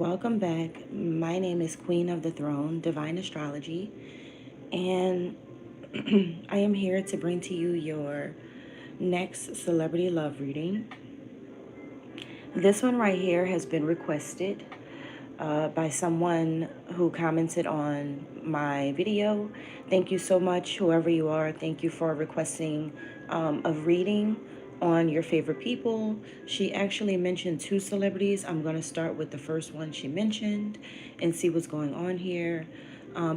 Welcome back. My name is Queen of the Throne, Divine Astrology, and I am here to bring to you your next celebrity love reading. This one right here has been requested by someone who commented on my video. Thank you so much, whoever you are. Thank you for requesting a reading on your favorite people. She actually mentioned two celebrities. I'm going to start with the first one she mentioned and see what's going on here.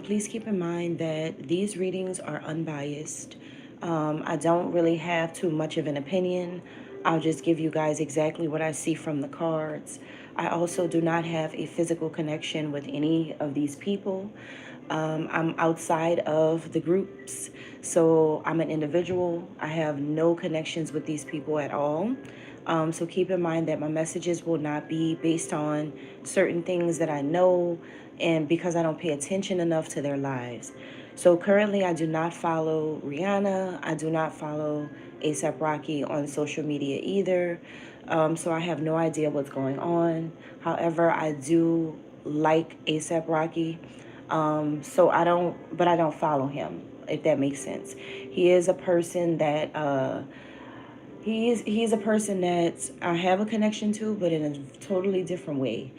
Please keep in mind that these readings are unbiased. I don't really have too much of an opinion. I'll just give you guys exactly what I see from the cards. I also do not have a physical connection with any of these people. I'm outside of the groups, so I'm an individual. I have no connections with these people at all. So keep in mind that my messages will not be based on certain things that I know and because I don't pay attention enough to their lives. So currently, I do not follow Rihanna. I do not follow ASAP Rocky on social media either. So I have no idea what's going on. However, I do like ASAP Rocky. So but I don't follow him, if that makes sense. He is a person that he's a person that I have a connection to, but in a totally different way.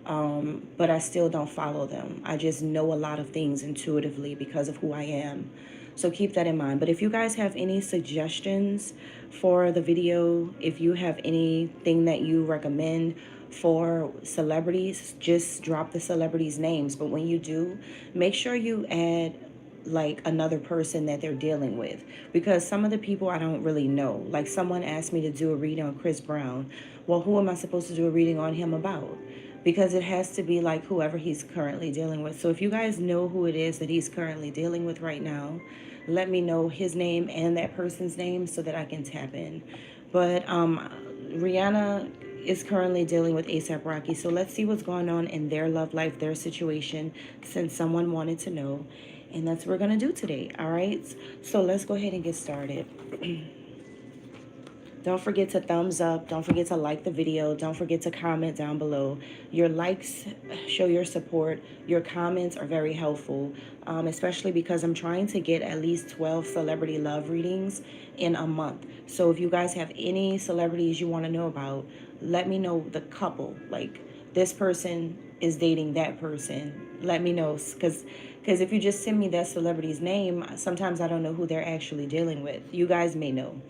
But I still don't follow them. I just know a lot of things intuitively because of who I am. So keep that in mind. But if you guys have any suggestions for the video, if you have anything that you recommend for celebrities, just drop the celebrities' names. But when you do, make sure you add like another person that they're dealing with, because some of the people I don't really know. Like someone asked me to do a reading on Chris Brown. Well, who am I supposed to do a reading on him about? Because it has to be like whoever he's currently dealing with. So if you guys know who it is that he's currently dealing with right now, let me know his name and that person's name so that I can tap in. But Rihanna is currently dealing with ASAP Rocky. So let's see what's going on in their love life, their situation, since someone wanted to know. And that's what we're going to do today. All right. So let's go ahead and get started. Don't forget to thumbs up. Don't forget to like the video. Don't forget to comment down below. Your likes show your support. Your comments are very helpful, especially because I'm trying to get at least 12 celebrity love readings in a month. So if you guys have any celebrities you want to know about, let me know the couple. Like this person is dating that person. Let me know, because if you just send me that celebrity's name, sometimes I don't know who they're actually dealing with. You guys may know.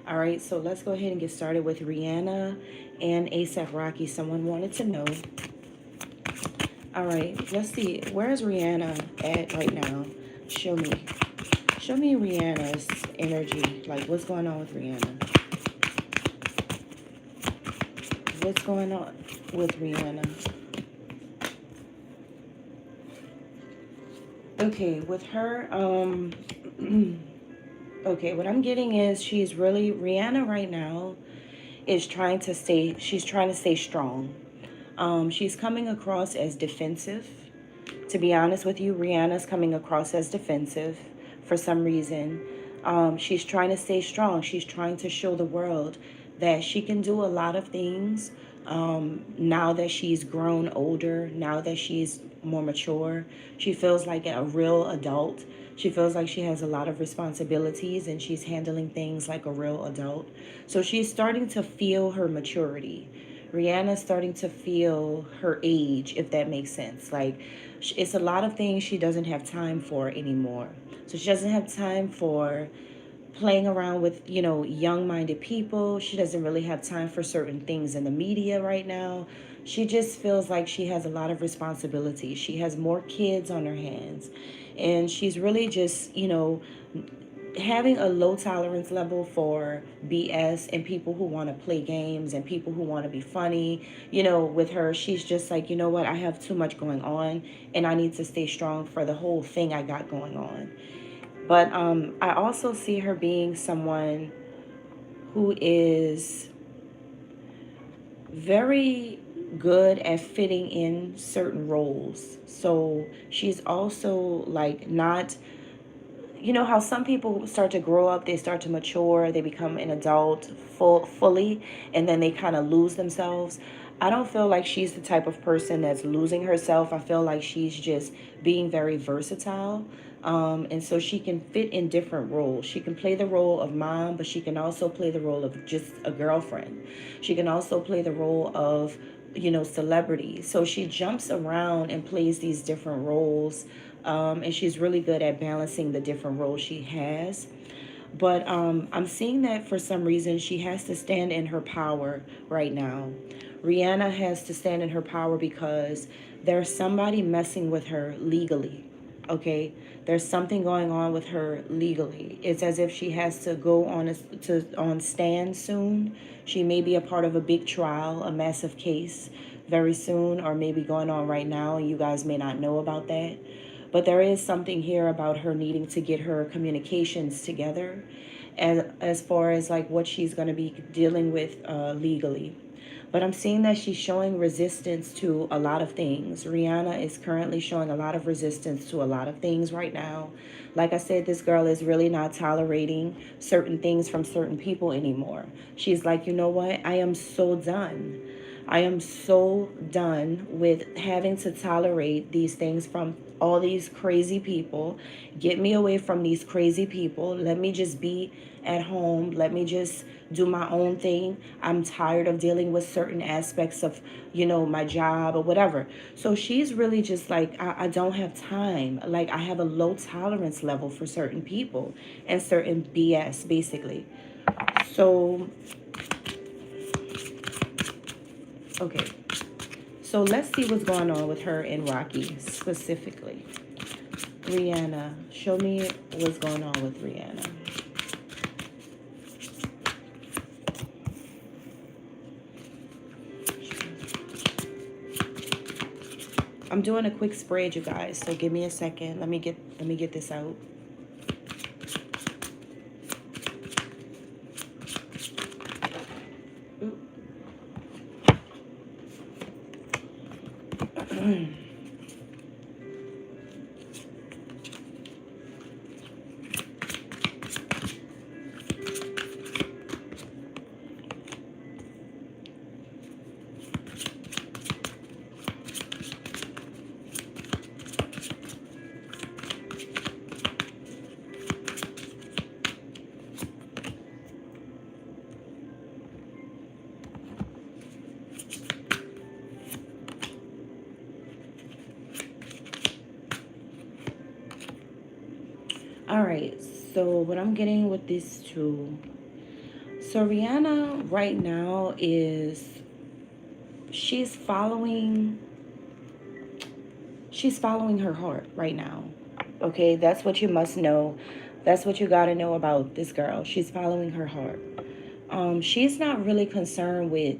All right, so let's go ahead and get started with Rihanna and ASAP Rocky. Someone wanted to know. All right, let's see. Where is Rihanna at right now? Show me. Show me Rihanna's energy. Like, what's going on with Rihanna? What's going on with Rihanna? Okay, with her, okay, what I'm getting is Rihanna right now is she's trying to stay strong. She's coming across as defensive. To be honest with you, Rihanna's coming across as defensive for some reason. She's trying to stay strong. She's trying to show the world that she can do a lot of things now that she's grown older, now that she's more mature. She feels like a real adult. She feels like she has a lot of responsibilities and she's handling things like a real adult. So she's starting to feel her maturity. Rihanna's starting to feel her age, if that makes sense. Like, it's a lot of things she doesn't have time for anymore. So she doesn't have time for playing around with, young-minded people. She doesn't really have time for certain things in the media right now. She just feels like she has a lot of responsibility. She has more kids on her hands. And she's really just, having a low tolerance level for BS and people who want to play games and people who want to be funny. With her, she's just like, you know what, I have too much going on and I need to stay strong for the whole thing I got going on. But I also see her being someone who is very good at fitting in certain roles. So she's also like not, how some people start to grow up, they start to mature, they become an adult fully, and then they kind of lose themselves. I don't feel like she's the type of person that's losing herself. I feel like she's just being very versatile. And so she can fit in different roles. She can play the role of mom, but she can also play the role of just a girlfriend. She can also play the role of, celebrity. So she jumps around and plays these different roles. And she's really good at balancing the different roles she has. But I'm seeing that for some reason she has to stand in her power right now. Rihanna has to stand in her power because there's somebody messing with her legally. Okay, there's something going on with her legally. It's as if she has to go on stand soon. She may be a part of a big trial, a massive case very soon, or maybe going on right now, and you guys may not know about that. But there is something here about her needing to get her communications together, as far as like what she's going to be dealing with legally. But I'm seeing that she's showing resistance to a lot of things. Rihanna is currently showing a lot of resistance to a lot of things right now. Like I said, this girl is really not tolerating certain things from certain people anymore. She's like, you know what? I am so done. I am so done with having to tolerate these things from all these crazy people. Get me away from these crazy people. Let me just be at home. Let me just do my own thing. I'm tired of dealing with certain aspects of, my job or whatever. So she's really just like, I don't have time. Like, I have a low tolerance level for certain people and certain BS, basically. So, okay. So let's see what's going on with her and Rocky specifically. Rihanna, show me what's going on with Rihanna. I'm doing a quick spread, you guys. So give me a second. Let me get this out. All right. So what I'm getting with these two. So Rihanna right now is she's following she's following her heart right now. Okay, that's what you must know. That's what you got to know about this girl. She's following her heart. She's not really concerned with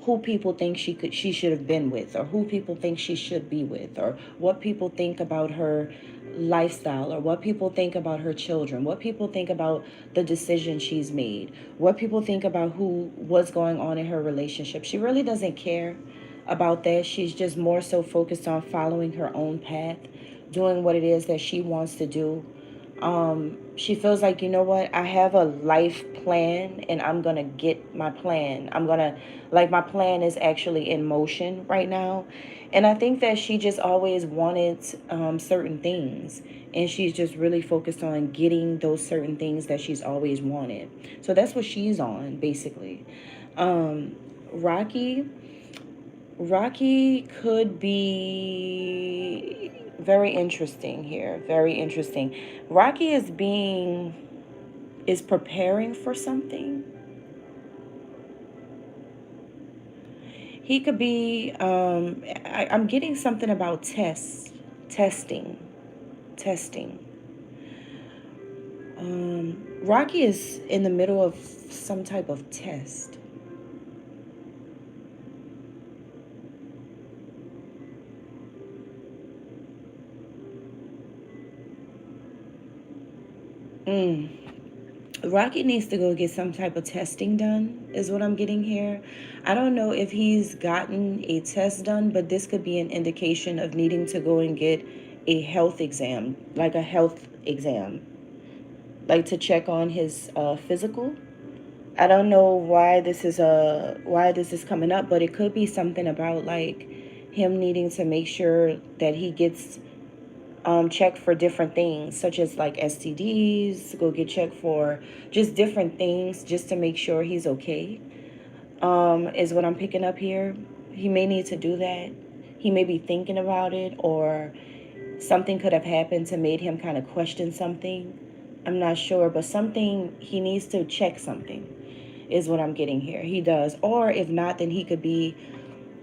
who people think she should have been with, or who people think she should be with, or what people think about her lifestyle, or what people think about her children, what people think about the decision she's made, what people think about what's going on in her relationship. She really doesn't care about that. She's just more so focused on following her own path, doing what it is that she wants to do. She feels like, you know what, I have a life plan and I'm gonna get my plan. Like, my plan is actually in motion right now. And I think that she just always wanted certain things. And she's just really focused on getting those certain things that she's always wanted. So that's what she's on, basically. Um, Rocky, Rocky could be very interesting here. Very interesting. Rocky is preparing for something. He could be. I'm getting something about testing, testing. Rocky is in the middle of some type of test. Mm. Rocket needs to go get some type of testing done, is what I'm getting here. I don't know if he's gotten a test done, but this could be an indication of needing to go and get a health exam, like a health exam, like to check on his physical. I don't know why this is coming up, but it could be something about like him needing to make sure that he gets checked for different things, such as like STDs, go get checked for just different things, just to make sure he's okay. Is what I'm picking up here. He may need to do that. He may be thinking about it, or something could have happened to made him kind of question something. I'm not sure, but something he needs to check something is what I'm getting here. He does, or if not, then he could be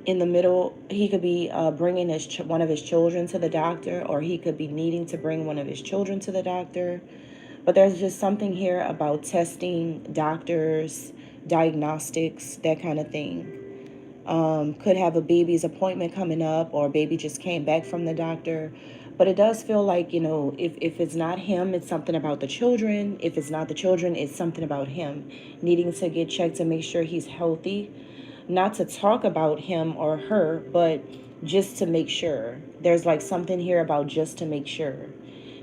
in the middle. He could be bringing one of his children to the doctor, or he could be needing to bring one of his children to the doctor. But there's just something here about testing, doctors, diagnostics, that kind of thing. Could have a baby's appointment coming up, or a baby just came back from the doctor. But it does feel like, if it's not him, it's something about the children. If it's not the children, it's something about him needing to get checked to make sure he's healthy. Not to talk about him or her, but just to make sure. There's like something here about just to make sure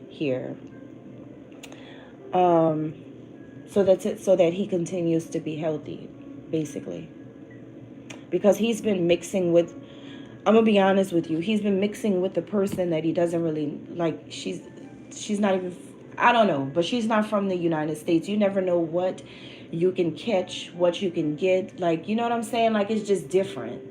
here. So that's it, so that he continues to be healthy, basically. Because he's been mixing with, I'm gonna be honest with you, he's been mixing with the person that he doesn't really like. She's not even, I don't know, but she's not from the United States. You never know what you can catch, what you can get, like, you know what I'm saying? Like, it's just different.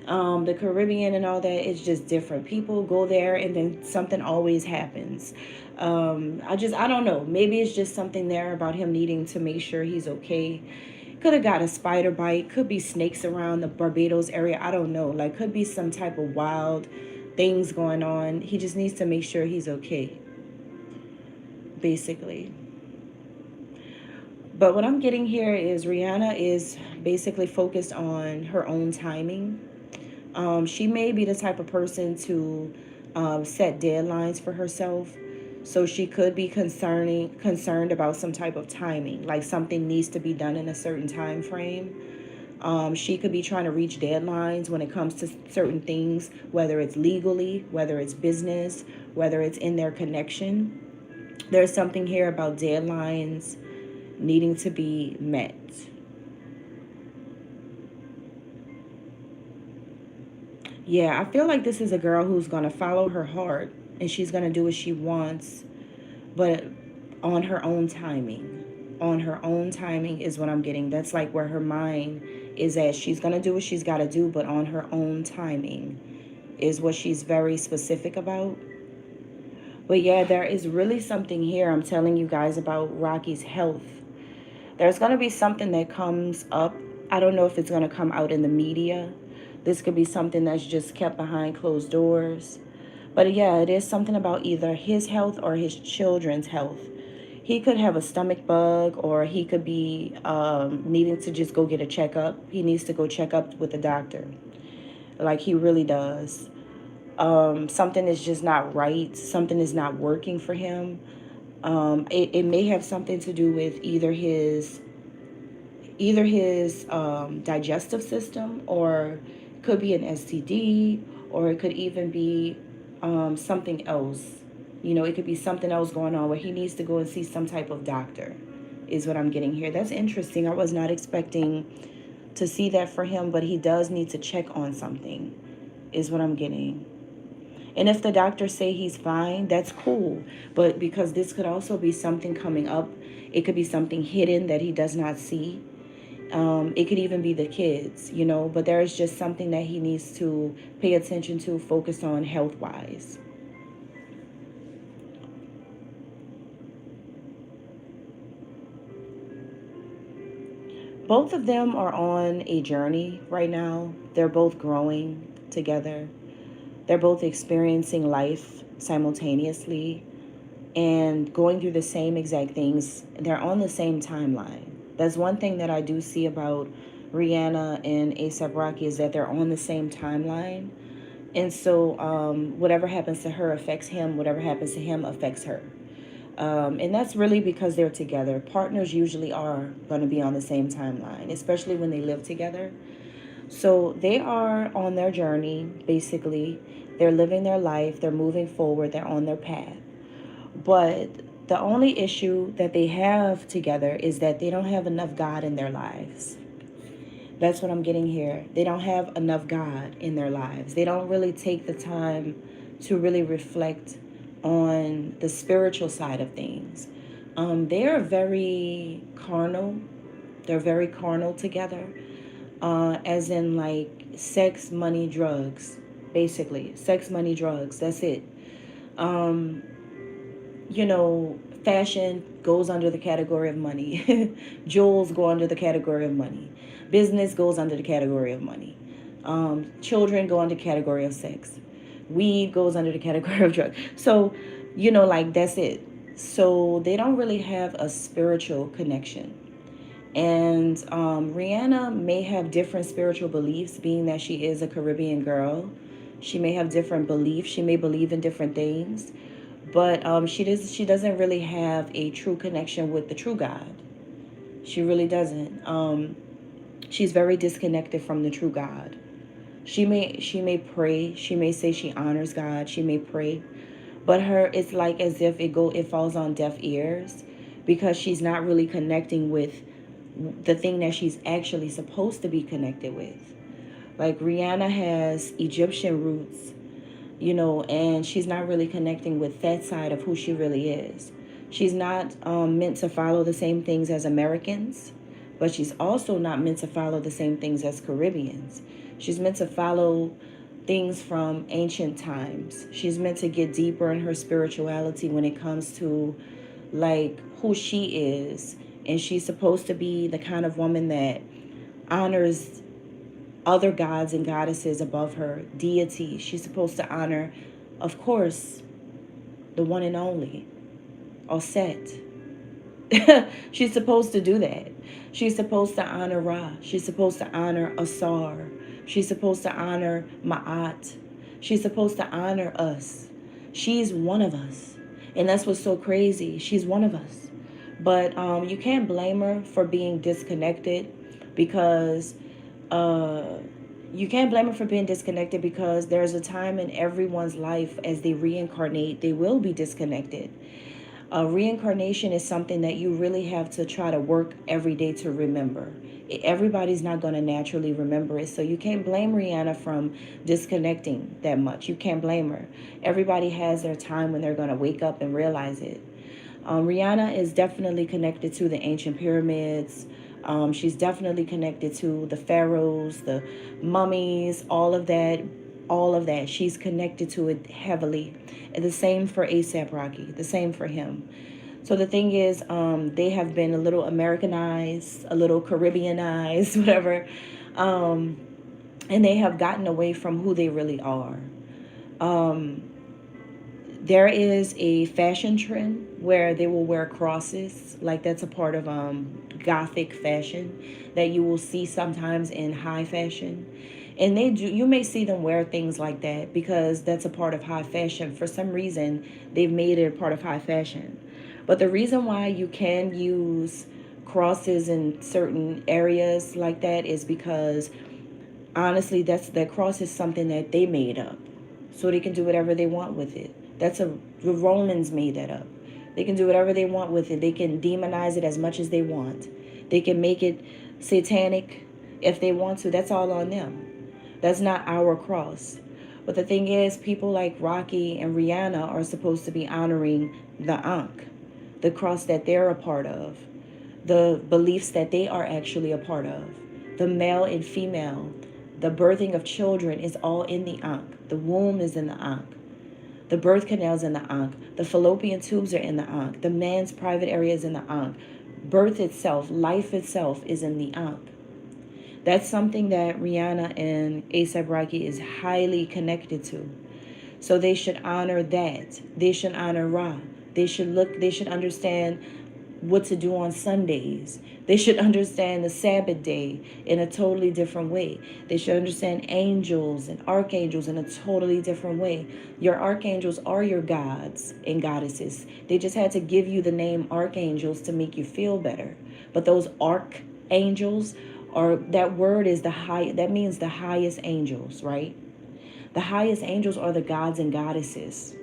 The Caribbean and all that is just different. People go there and then something always happens. I don't know, maybe it's just something there about him needing to make sure he's okay. Could have got a spider bite, could be snakes around the Barbados area, I don't know, like, could be some type of wild things going on. He just needs to make sure he's okay, basically. But what I'm getting here is Rihanna is basically focused on her own timing. She may be the type of person to set deadlines for herself. So she could be concerned about some type of timing, like something needs to be done in a certain time frame. She could be trying to reach deadlines when it comes to certain things, whether it's legally, whether it's business, whether it's in their connection. There's something here about deadlines needing to be met. Yeah, I feel like this is a girl who's going to follow her heart, and she's going to do what she wants, but on her own timing. On her own timing is what I'm getting. That's like where her mind is at. She's going to do what she's got to do, but on her own timing is what she's very specific about. But yeah, there is really something here I'm telling you guys about Rocky's health. There's going to be something that comes up. I don't know if it's going to come out in the media. This could be something that's just kept behind closed doors. But yeah, it is something about either his health or his children's health. He could have a stomach bug, or he could be needing to just go get a checkup. He needs to go check up with the doctor. Like, he really does. Something is just not right. Something is not working for him. It may have something to do with either his digestive system, or could be an STD, or it could even be something else. It could be something else going on where he needs to go and see some type of doctor, is what I'm getting here. That's interesting. I was not expecting to see that for him, but he does need to check on something, is what I'm getting. And if the doctors say he's fine, that's cool. But because this could also be something coming up, it could be something hidden that he does not see. It could even be the kids, but there is just something that he needs to pay attention to, focus on health-wise. Both of them are on a journey right now. They're both growing together. They're both experiencing life simultaneously and going through the same exact things. They're on the same timeline. That's one thing that I do see about Rihanna and A$AP Rocky, is that they're on the same timeline. And so whatever happens to her affects him. Whatever happens to him affects her. And that's really because they're together. Partners usually are going to be on the same timeline, especially when they live together. So they are on their journey, basically. They're living their life. They're moving forward. They're on their path. But The only issue that they have together is that they don't have enough God in their lives. That's what I'm getting here. They don't have enough God in their lives. They don't really take the time to really reflect on the spiritual side of things. They are very carnal. They're very carnal together, as in like sex, money, drugs, basically. Sex, money, drugs. That's it. Um, Fashion goes under the category of money. Jewels go under the category of money. Business goes under the category of money. Children go under the category of sex. Weed goes under the category of drugs. So, like that's it. So they don't really have a spiritual connection. And Rihanna may have different spiritual beliefs, being that she is a Caribbean girl. She may have different beliefs. She may believe in different things, but she doesn't really have a true connection with the true God. She really doesn't. She's very disconnected from the true God. She may pray. She may say she honors God. She may pray, but it's like as if it falls on deaf ears, because she's not really connecting with the thing that she's actually supposed to be connected with. Like Rihanna has Egyptian roots, and she's not really connecting with that side of who she really is. She's not meant to follow the same things as Americans, but she's also not meant to follow the same things as Caribbeans. She's meant to follow things from ancient times. She's meant to get deeper in her spirituality when it comes to like who she is. And she's supposed to be the kind of woman that honors other gods and goddesses above her, deity. She's supposed to honor, of course, the one and only, Osset. She's supposed to do that. She's supposed to honor Ra. She's supposed to honor Asar. She's supposed to honor Ma'at. She's supposed to honor us. She's one of us. And that's what's so crazy. She's one of us. But you can't blame her for being disconnected, because you can't blame her for being disconnected because there's a time in everyone's life as they reincarnate, they will be disconnected. Reincarnation is something that you really have to try to work every day to remember. Everybody's not going to naturally remember it. So you can't blame Rihanna from disconnecting that much. You can't blame her. Everybody has their time when they're going to wake up and realize it. Rihanna is definitely connected to the ancient pyramids. She's definitely connected to the pharaohs, the mummies, all of that. All of that. She's connected to it heavily. And the same for A$AP Rocky. The same for him. So the thing is, they have been a little Americanized, a little Caribbeanized, whatever. And they have gotten away from who they really are. There is a fashion trend where they will wear crosses, like that's a part of gothic fashion that you will see sometimes in high fashion. And you may see them wear things like that because that's a part of high fashion. For some reason, they've made it a part of high fashion. But the reason why you can use crosses in certain areas like that is because honestly, that cross is something that they made up, so they can do whatever they want with it. The Romans made that up. They can do whatever they want with it. They can demonize it as much as they want. They can make it satanic if they want to. That's all on them. That's not our cross. But the thing is, people like Rocky and Rihanna are supposed to be honoring the Ankh, the cross that they're a part of, the beliefs that they are actually a part of, the male and female. The birthing of children is all in the Ankh. The womb is in the Ankh. The birth canals in the Ankh. The fallopian tubes are in the Ankh. The man's private area is in the Ankh. Birth itself, life itself is in the Ankh. That's something that Rihanna and A$AP Rocky is highly connected to. So they should honor that. They should honor Ra. They should understand what to do on Sundays. They should understand the Sabbath day in a totally different way. They should understand angels and archangels in a totally different way. Your archangels are your gods and goddesses. They just had to give you the name archangels to make you feel better. But those archangels that word is that means the highest angels, right? The highest angels are the gods and goddesses.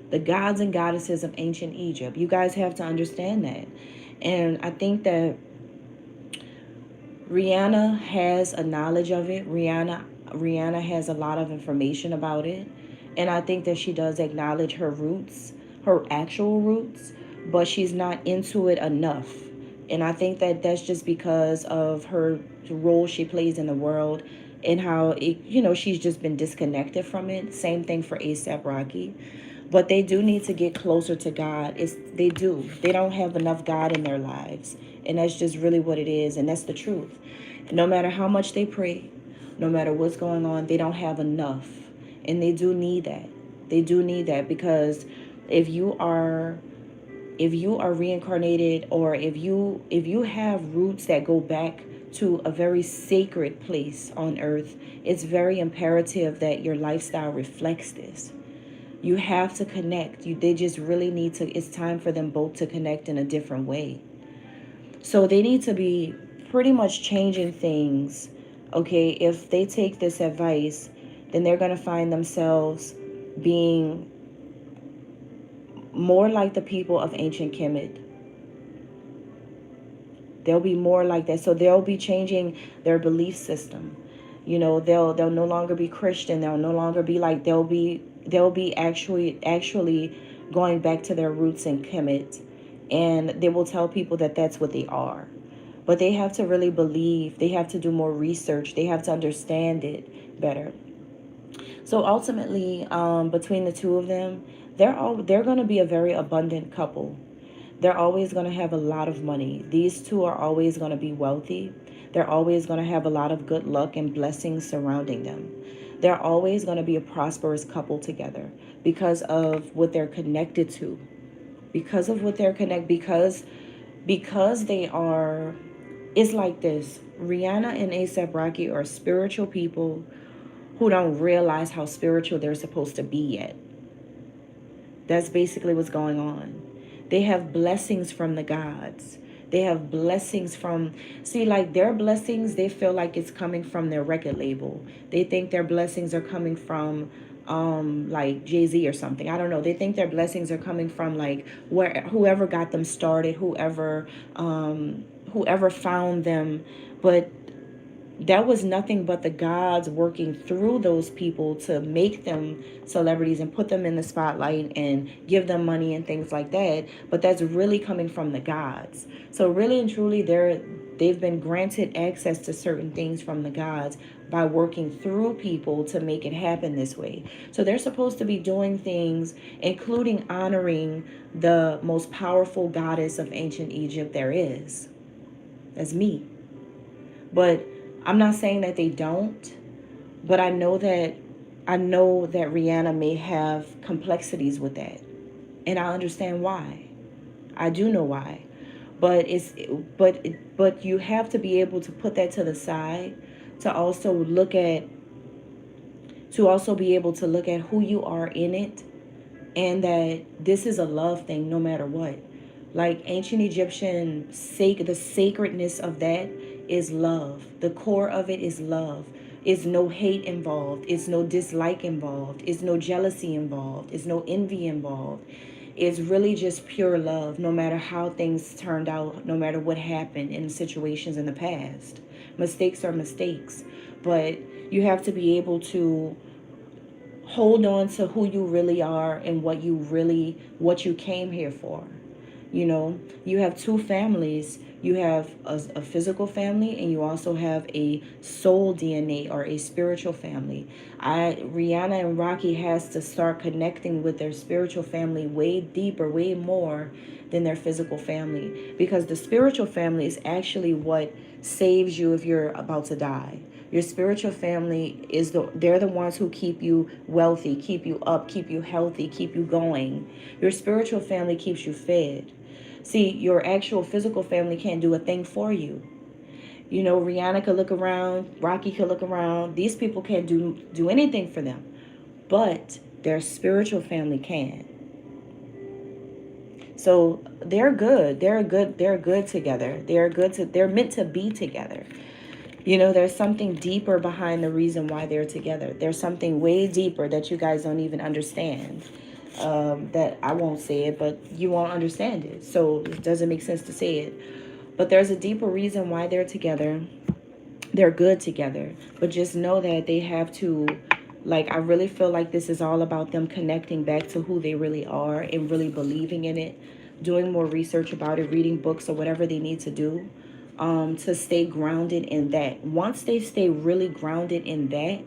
The gods and goddesses of ancient Egypt. You guys have to understand that. And I think that Rihanna has a knowledge of it. Rihanna has a lot of information about it. And I think that she does acknowledge her roots, her actual roots, but she's not into it enough. And I think that that's just because of her role she plays in the world and how it, she's just been disconnected from it. Same thing for ASAP Rocky. But they do need to get closer to God. They do. They don't have enough God in their lives. And that's just really what it is. And that's the truth. No matter how much they pray, no matter what's going on, they don't have enough. And they do need that. They do need that, because if you are reincarnated, or if you have roots that go back to a very sacred place on earth, it's very imperative that your lifestyle reflects this. You have to connect. They just really need to, it's time for them both to connect in a different way. So they need to be pretty much changing things. Okay, if they take this advice, then they're going to find themselves being more like the people of ancient Kemet. They'll be more like that. So they'll be changing their belief system. They'll no longer be Christian. They'll no longer be like, they'll be actually going back to their roots in Kemet, and they will tell people that that's what they are. But they have to really believe. They have to do more research. They have to understand it better. So ultimately, between the two of them, they're going to be a very abundant couple. They're always going to have a lot of money. These two are always going to be wealthy. They're always going to have a lot of good luck and blessings surrounding them. They're always going to be a prosperous couple together because of what they're connected to. Because of what they're connected, because they are, it's like this. Rihanna and ASAP Rocky are spiritual people who don't realize how spiritual they're supposed to be yet. That's basically what's going on. They have blessings from the gods. They have blessings from, see, like their blessings, they feel like it's coming from their record label. They think their blessings are coming from like Jay-Z or something. I don't know. They think their blessings are coming from like whoever got them started, whoever found them. But that was nothing but the gods working through those people to make them celebrities and put them in the spotlight and give them money and things like that. But that's really coming from the gods. So really and truly, they've been granted access to certain things from the gods by working through people to make it happen this way. So they're supposed to be doing things, including honoring the most powerful goddess of ancient Egypt there is. That's me. But I'm not saying that they don't, but I know that Rihanna may have complexities with that. And I understand why. I do know why. But you have to be able to put that to the side to also be able to look at who you are in it, and that this is a love thing no matter what. Like ancient Egyptian, the sacredness of that is love. The core of it is love. It's no hate involved. It's no dislike involved. It's no jealousy involved. It's no envy involved. It's really just pure love, no matter how things turned out, no matter what happened in situations in the past. Mistakes are mistakes. But you have to be able to hold on to who you really are and what you came here for. You have two families. You have a physical family, and you also have a soul DNA or a spiritual family. Rihanna and Rocky has to start connecting with their spiritual family way deeper, way more than their physical family, because the spiritual family is actually what saves you if you're about to die. Your spiritual family they're the ones who keep you wealthy, keep you up, keep you healthy, keep you going. Your spiritual family keeps you fed. See, your actual physical family can't do a thing for you. Rihanna could look around, Rocky could look around. These people can't do anything for them. But their spiritual family can. So they're good. They're good together. They're meant to be together. There's something deeper behind the reason why they're together. There's something way deeper that you guys don't even understand. that I won't say it, but you won't understand it. So it doesn't make sense to say it. But there's a deeper reason why they're together. They're good together. But just know that they have to, like, I really feel like this is all about them connecting back to who they really are and really believing in it, doing more research about it, reading books or whatever they need to do, to stay grounded in that. Once they stay really grounded in that,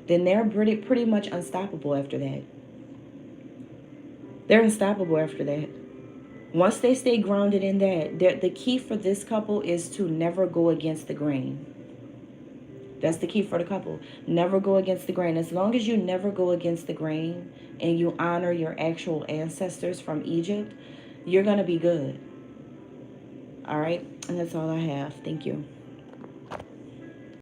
then they're pretty much unstoppable after that. They're unstoppable after that. Once they stay grounded in that, the key for this couple is to never go against the grain. That's the key for the couple. Never go against the grain. As long as you never go against the grain and you honor your actual ancestors from Egypt, you're going to be good. All right? And that's all I have. Thank you.